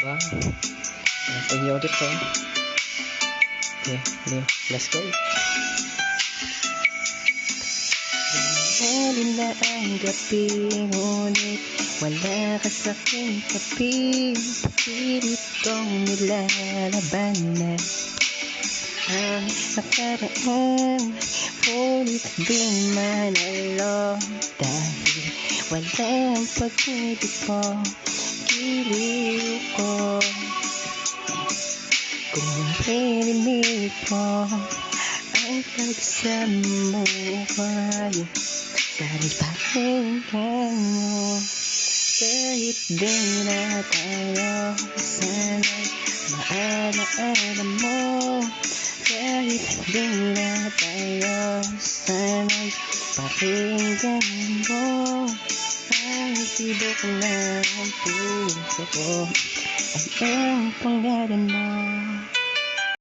Wow. Sa inyo ulit to. Okay, let's go. Alin na ang gabi, ngunit wala ka sa aking tabi. Pilit kong nilalaban na ang nakaraan, ngunit di manalo dahil walang pag-ibig mo, giliw ko. Kung marinig mo ang pagsamuhay, sana'y pakinggan mo. Kahit di na tayo, sana'y maalaala mo. Kahit di na tayo, sana'y pakinggan mo. Ang tibok ng puso ko ay ang pangalan mo.